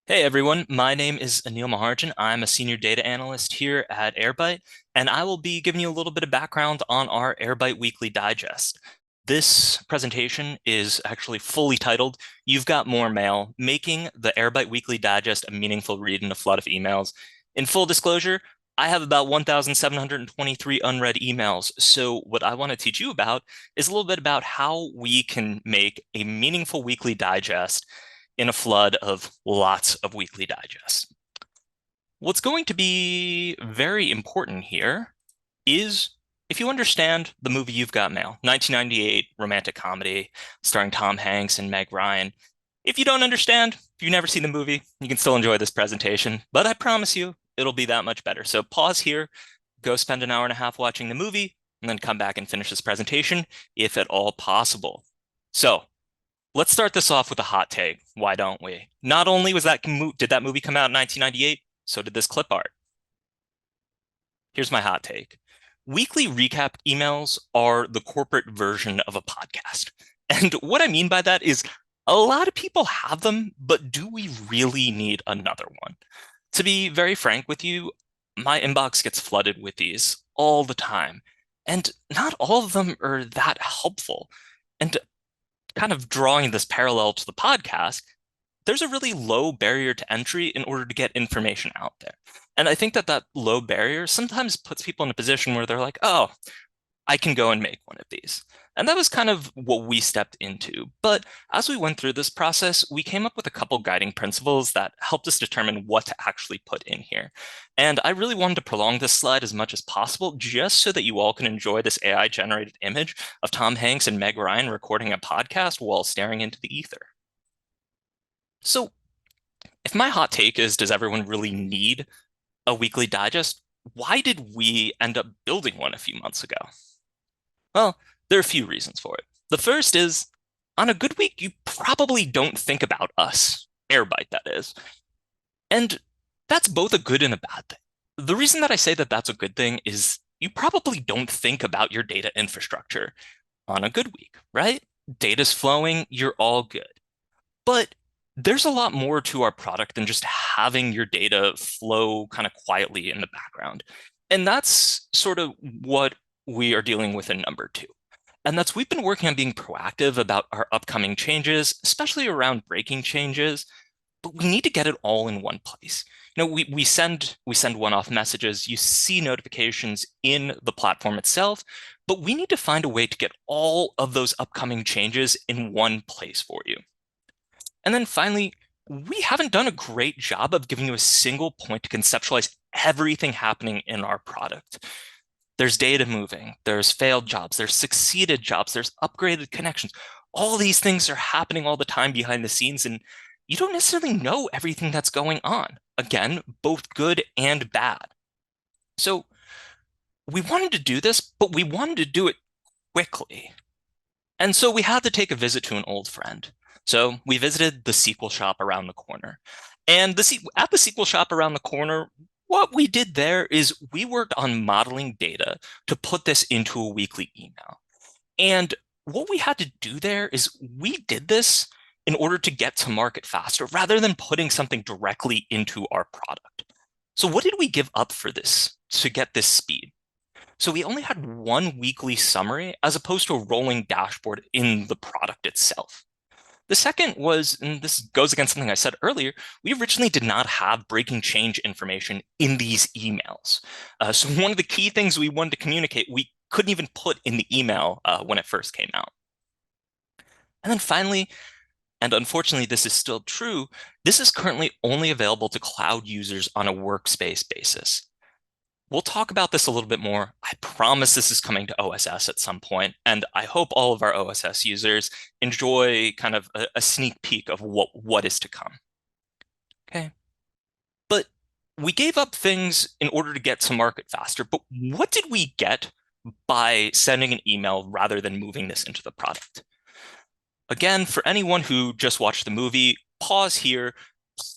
Hey everyone, my name is Anil Maharjan. I'm a senior data analyst here at Airbyte, and I will be giving you a little bit of background on our Airbyte Weekly Digest. This presentation is actually fully titled, You've Got More Mail, Making the Airbyte Weekly Digest a Meaningful Read in a Flood of Emails. In full disclosure, I have about 1,723 unread emails, so what I want to teach you about is a little bit about how we can make a meaningful weekly digest in a flood of lots of weekly digests. What's going to be very important here is if you understand the movie You've Got Mail, 1998 romantic comedy starring Tom Hanks and Meg Ryan. If you don't understand, if you've never seen the movie, you can still enjoy this presentation, but I promise you it'll be that much better. So pause here, go spend an hour and a half watching the movie, and then come back and finish this presentation if at all possible. So let's start this off with a hot take. Why don't we? Not only did that movie come out in 1998, so did this clip art. Here's my hot take. Weekly recap emails are the corporate version of a podcast. And what I mean by that is a lot of people have them, but do we really need another one? To be very frank with you, my inbox gets flooded with these all the time. And not all of them are that helpful. And kind of drawing this parallel to the podcast, there's a really low barrier to entry in order to get information out there. And I think that that low barrier sometimes puts people in a position where they're like, oh, I can go and make one of these. And that was kind of what we stepped into. But as we went through this process, we came up with a couple guiding principles that helped us determine what to actually put in here. And I really wanted to prolong this slide as much as possible, just so that you all can enjoy this AI generated image of Tom Hanks and Meg Ryan recording a podcast while staring into the ether. So if my hot take is, does everyone really need a weekly digest? Why did we end up building one a few months ago? Well, there are a few reasons for it. The first is, on a good week, you probably don't think about us, Airbyte, that is. And that's both a good and a bad thing. The reason that I say that that's a good thing is you probably don't think about your data infrastructure on a good week, right? Data's flowing, you're all good. But there's a lot more to our product than just having your data flow kind of quietly in the background. And that's sort of what we are dealing with in number two. And that's we've been working on being proactive about our upcoming changes, especially around breaking changes, but we need to get it all in one place. We send one-off messages, you see notifications in the platform itself, but we need to find a way to get all of those upcoming changes in one place for you. And then finally, we haven't done a great job of giving you a single point to conceptualize everything happening in our product. There's data moving, there's failed jobs, there's succeeded jobs, there's upgraded connections. All these things are happening all the time behind the scenes, and you don't necessarily know everything that's going on. Again, both good and bad. So we wanted to do this, but we wanted to do it quickly. And so we had to take a visit to an old friend. So we visited the SQL shop around the corner. And at the SQL shop around the corner, what we did there is we worked on modeling data to put this into a weekly email. And what we had to do there is we did this in order to get to market faster rather than putting something directly into our product. So what did we give up for this to get this speed? So we only had one weekly summary as opposed to a rolling dashboard in the product itself. The second was, and this goes against something I said earlier, we originally did not have breaking change information in these emails. So one of the key things we wanted to communicate, we couldn't even put in the email when it first came out. And then finally, and unfortunately this is still true, this is currently only available to cloud users on a workspace basis. We'll talk about this a little bit more. I promise this is coming to OSS at some point, and I hope all of our OSS users enjoy kind of a sneak peek of what is to come. Okay. But we gave up things in order to get to market faster, but what did we get by sending an email rather than moving this into the product? Again, for anyone who just watched the movie, pause here.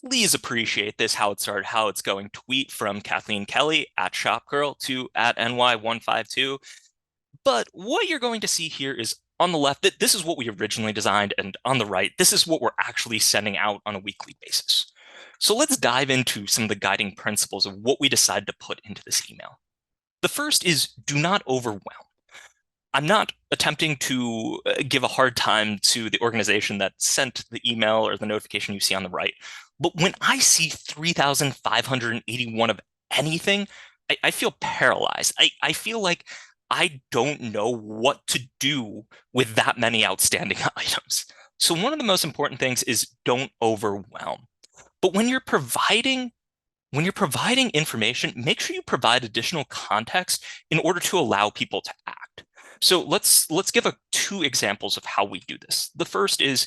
Please appreciate this, how it started, how it's going. Tweet from Kathleen Kelly at Shopgirl to at NY152. But what you're going to see here is on the left, that this is what we originally designed, and on the right, this is what we're actually sending out on a weekly basis. So let's dive into some of the guiding principles of what we decided to put into this email. The first is do not overwhelm. I'm not attempting to give a hard time to the organization that sent the email or the notification you see on the right. But when I see 3,581 of anything, I feel paralyzed. I feel like I don't know what to do with that many outstanding items. So one of the most important things is don't overwhelm. But when you're providing information, make sure you provide additional context in order to allow people to act. So let's give two examples of how we do this. The first is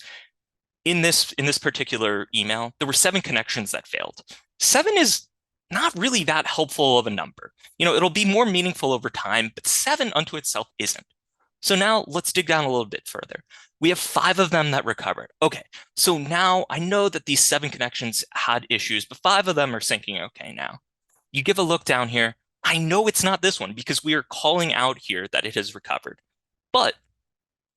in this particular email, there were 7 connections that failed. 7 is not really that helpful of a number. It'll be more meaningful over time, but 7 unto itself isn't. So now let's dig down a little bit further. We have 5 of them that recovered. Okay, so now I know that these 7 connections had issues, but 5 of them are syncing okay now. You give a look down here. I know it's not this one because we are calling out here that it has recovered. But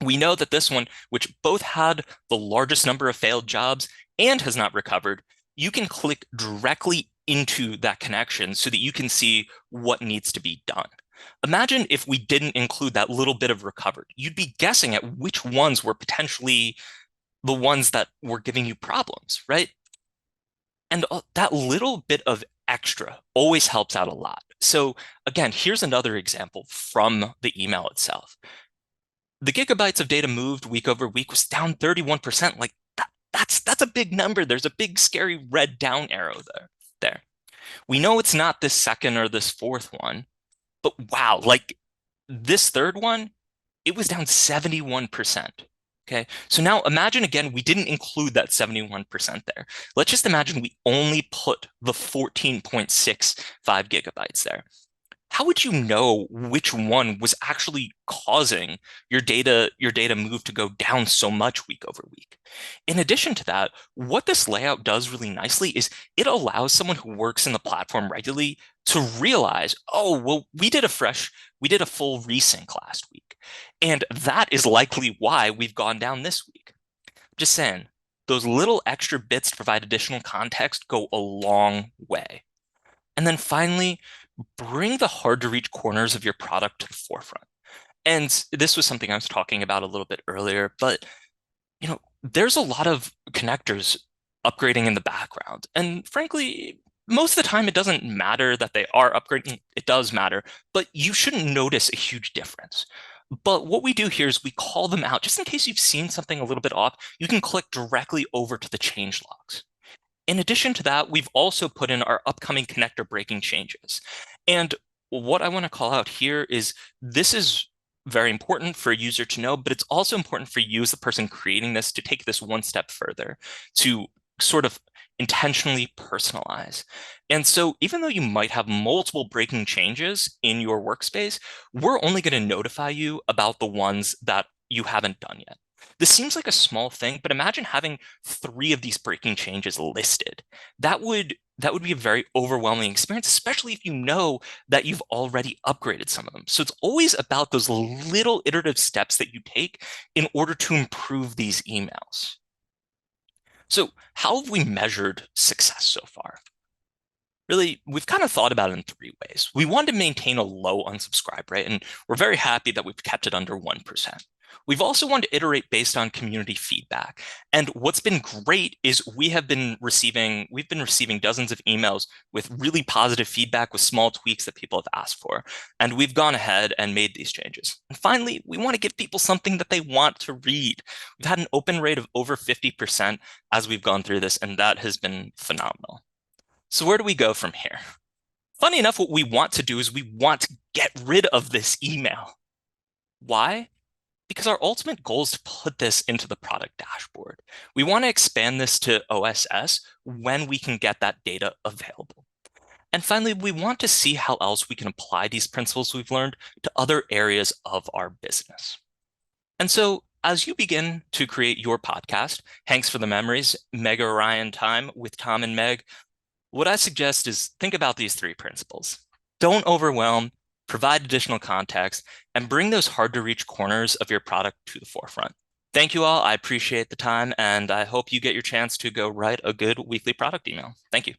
we know that this one, which both had the largest number of failed jobs and has not recovered, you can click directly into that connection so that you can see what needs to be done. Imagine if we didn't include that little bit of recovered. You'd be guessing at which ones were potentially the ones that were giving you problems, right? And that little bit of extra always helps out a lot. So again, here's another example from the email itself. The gigabytes of data moved week over week was down 31%. Like that's a big number. There's a big scary red down arrow there. We know it's not this second or this fourth one, but wow, like this third one, it was down 71%. Okay, so now imagine again, we didn't include that 71% there. Let's just imagine we only put the 14.65 gigabytes there. How would you know which one was actually causing your data move to go down so much week over week? In addition to that, what this layout does really nicely is it allows someone who works in the platform regularly to realize, oh, well, we did a full resync last week. And that is likely why we've gone down this week. Just saying, those little extra bits to provide additional context go a long way. And then finally, bring the hard to reach corners of your product to the forefront. And this was something I was talking about a little bit earlier, but there's a lot of connectors upgrading in the background. And frankly, most of the time it doesn't matter that they are upgrading. It does matter, but you shouldn't notice a huge difference. But what we do here is we call them out. Just in case you've seen something a little bit off, you can click directly over to the change logs. In addition to that, we've also put in our upcoming connector breaking changes. And what I want to call out here is this is very important for a user to know, but it's also important for you as the person creating this to take this one step further, to sort of intentionally personalize. And so even though you might have multiple breaking changes in your workspace, we're only going to notify you about the ones that you haven't done yet. This seems like a small thing, but imagine having 3 of these breaking changes listed. That would be a very overwhelming experience, especially if you know that you've already upgraded some of them. So it's always about those little iterative steps that you take in order to improve these emails. So how have we measured success so far? Really, we've kind of thought about it in 3 ways. We want to maintain a low unsubscribe rate, and we're very happy that we've kept it under 1%. We've also wanted to iterate based on community feedback. And what's been great is we've been receiving dozens of emails with really positive feedback with small tweaks that people have asked for. And we've gone ahead and made these changes. And finally, we want to give people something that they want to read. We've had an open rate of over 50% as we've gone through this, and that has been phenomenal. So where do we go from here? Funny enough, what we want to do is we want to get rid of this email. Why? Because our ultimate goal is to put this into the product dashboard. We want to expand this to OSS when we can get that data available. And finally, we want to see how else we can apply these principles we've learned to other areas of our business. And so as you begin to create your podcast, Hanks for the Memories, Mega Orion Time with Tom and Meg, what I suggest is think about these 3 principles. Don't overwhelm, provide additional context, and bring those hard to reach corners of your product to the forefront. Thank you all. I appreciate the time, and I hope you get your chance to go write a good weekly product email. Thank you.